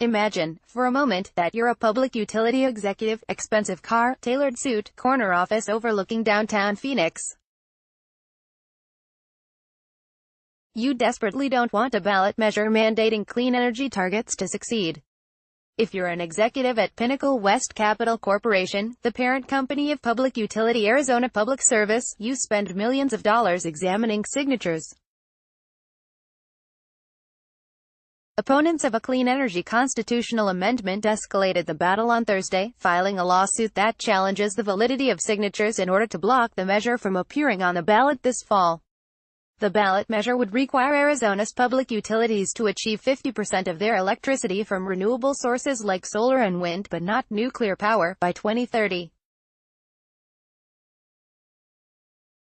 Imagine, for a moment, that you're a public utility executive, expensive car, tailored suit, corner office overlooking downtown Phoenix. You desperately don't want a ballot measure mandating clean energy targets to succeed. If you're an executive at Pinnacle West Capital Corporation, the parent company of public utility Arizona Public Service, you spend millions of dollars examining signatures. Opponents of a clean energy constitutional amendment escalated the battle on Thursday, filing a lawsuit that challenges the validity of signatures in order to block the measure from appearing on the ballot this fall. The ballot measure would require Arizona's public utilities to achieve 50% of their electricity from renewable sources like solar and wind, but not nuclear power, by 2030.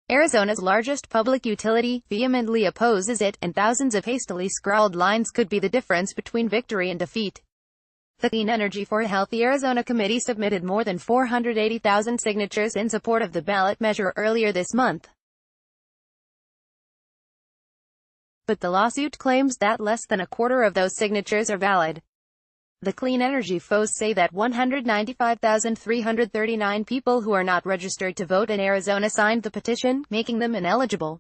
Arizona's largest public utility vehemently opposes it, and thousands of hastily scrawled lines could be the difference between victory and defeat. The Clean Energy for a Healthy Arizona committee submitted more than 480,000 signatures in support of the ballot measure earlier this month. But the lawsuit claims that less than a quarter of those signatures are valid. The clean energy foes say that 195,339 people who are not registered to vote in Arizona signed the petition, making them ineligible.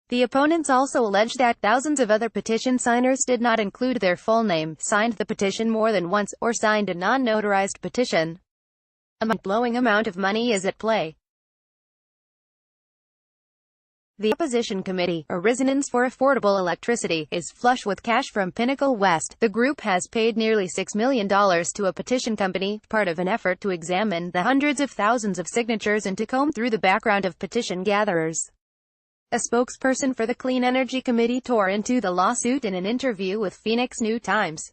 The opponents also allege that thousands of other petition signers did not include their full name, signed the petition more than once, or signed a non-notarized petition. A mind-blowing amount of money is at play. The opposition committee, Arizonans for Affordable Electricity, is flush with cash from Pinnacle West. The group has paid nearly $6 million to a petition company, part of an effort to examine the hundreds of thousands of signatures and to comb through the background of petition gatherers. A spokesperson for the Clean Energy Committee tore into the lawsuit in an interview with Phoenix New Times.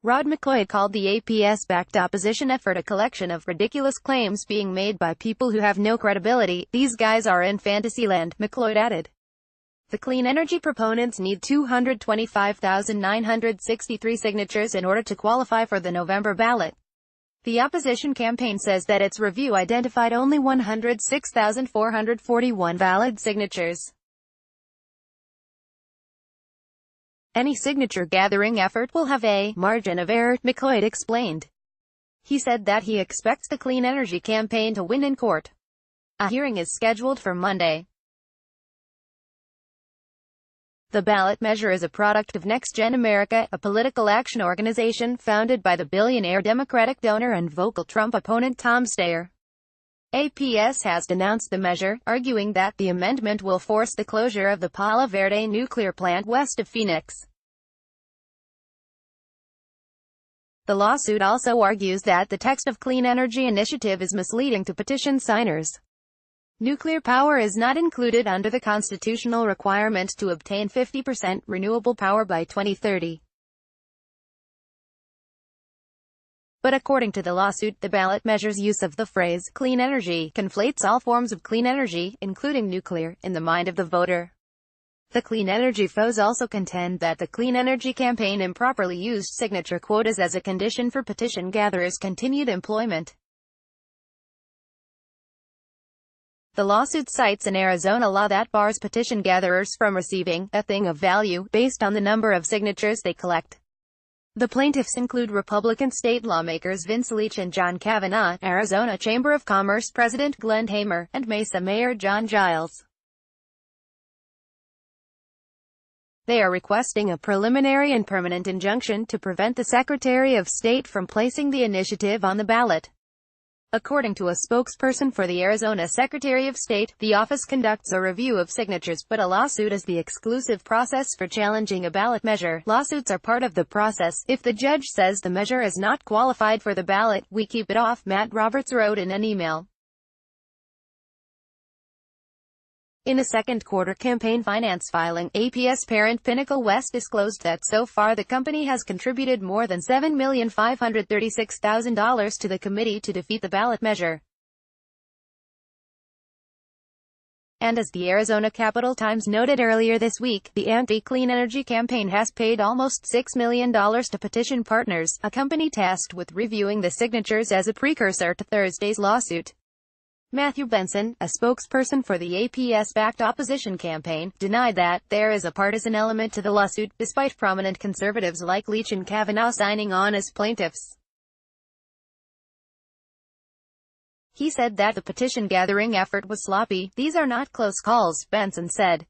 Rod McLeod called the APS-backed opposition effort a collection of ridiculous claims being made by people who have no credibility. These guys are in fantasyland, McLeod added. The clean energy proponents need 225,963 signatures in order to qualify for the November ballot. The opposition campaign says that its review identified only 106,441 valid signatures. Any signature-gathering effort will have a margin of error, McLeod explained. He said that he expects the Clean Energy campaign to win in court. A hearing is scheduled for Monday. The ballot measure is a product of Next Gen America, a political action organization founded by the billionaire Democratic donor and vocal Trump opponent Tom Steyer. APS has denounced the measure, arguing that the amendment will force the closure of the Palo Verde nuclear plant west of Phoenix. The lawsuit also argues that the text of Clean Energy Initiative is misleading to petition signers. Nuclear power is not included under the constitutional requirement to obtain 50% renewable power by 2030. But according to the lawsuit, the ballot measure's use of the phrase clean energy conflates all forms of clean energy, including nuclear, in the mind of the voter. The clean energy foes also contend that the Clean Energy campaign improperly used signature quotas as a condition for petition gatherers' continued employment. The lawsuit cites an Arizona law that bars petition gatherers from receiving a thing of value based on the number of signatures they collect. The plaintiffs include Republican state lawmakers Vince Leach and John Kavanaugh, Arizona Chamber of Commerce President Glenn Hamer, and Mesa Mayor John Giles. They are requesting a preliminary and permanent injunction to prevent the Secretary of State from placing the initiative on the ballot. According to a spokesperson for the Arizona Secretary of State, the office conducts a review of signatures, but a lawsuit is the exclusive process for challenging a ballot measure. Lawsuits are part of the process. If the judge says the measure is not qualified for the ballot, we keep it off, Matt Roberts wrote in an email. In a second-quarter campaign finance filing, APS parent Pinnacle West disclosed that so far the company has contributed more than $7,536,000 to the committee to defeat the ballot measure. And as the Arizona Capital Times noted earlier this week, the anti-clean energy campaign has paid almost $6 million to petition partners, a company tasked with reviewing the signatures as a precursor to Thursday's lawsuit. Matthew Benson, a spokesperson for the APS-backed opposition campaign, denied that there is a partisan element to the lawsuit, despite prominent conservatives like Leach and Kavanaugh signing on as plaintiffs. He said that the petition-gathering effort was sloppy. "These are not close calls," Benson said.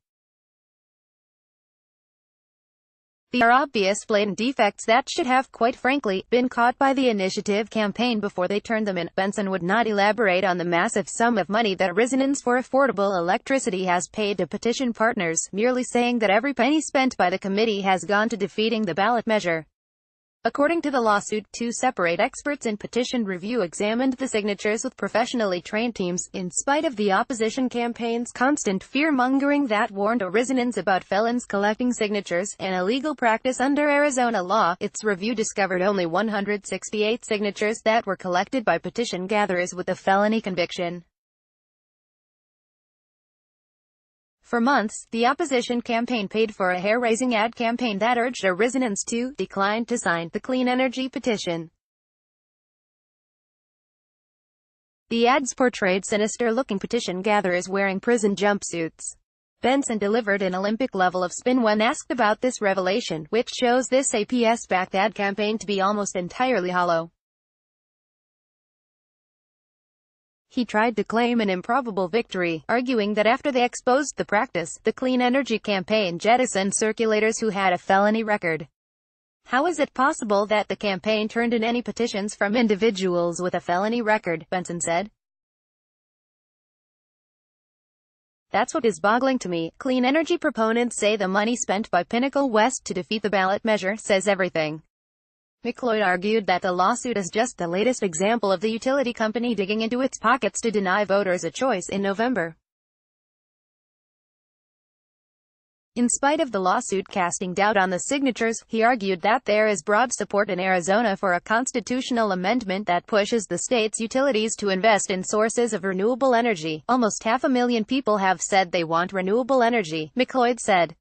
"They are obvious, blatant defects that should have, quite frankly, been caught by the initiative campaign before they turned them in." Benson would not elaborate on the massive sum of money that Resonance for Affordable Electricity has paid to petition partners, merely saying that every penny spent by the committee has gone to defeating the ballot measure. According to the lawsuit, two separate experts in petition review examined the signatures with professionally trained teams, in spite of the opposition campaign's constant fear-mongering that warned Resonance about felons collecting signatures, an illegal practice under Arizona law. Its review discovered only 168 signatures that were collected by petition gatherers with a felony conviction. For months, the opposition campaign paid for a hair-raising ad campaign that urged Resonance to decline to sign the clean energy petition. The ads portrayed sinister-looking petition gatherers wearing prison jumpsuits. Benson delivered an Olympic level of spin when asked about this revelation, which shows this APS-backed ad campaign to be almost entirely hollow. He tried to claim an improbable victory, arguing that after they exposed the practice, the Clean Energy campaign jettisoned circulators who had a felony record. "How is it possible that the campaign turned in any petitions from individuals with a felony record?" Benson said. "That's what is boggling to me." Clean energy proponents say the money spent by Pinnacle West to defeat the ballot measure says everything. McLeod argued that the lawsuit is just the latest example of the utility company digging into its pockets to deny voters a choice in November. In spite of the lawsuit casting doubt on the signatures, he argued that there is broad support in Arizona for a constitutional amendment that pushes the state's utilities to invest in sources of renewable energy. "Almost 500,000 people have said they want renewable energy," McLeod said.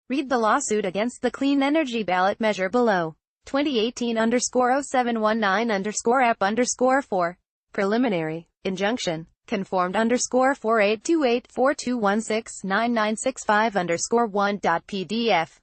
Read the lawsuit against the clean energy ballot measure below. 2018-0719-app_4. Preliminary injunction. Conformed _482842169965_1.pdf.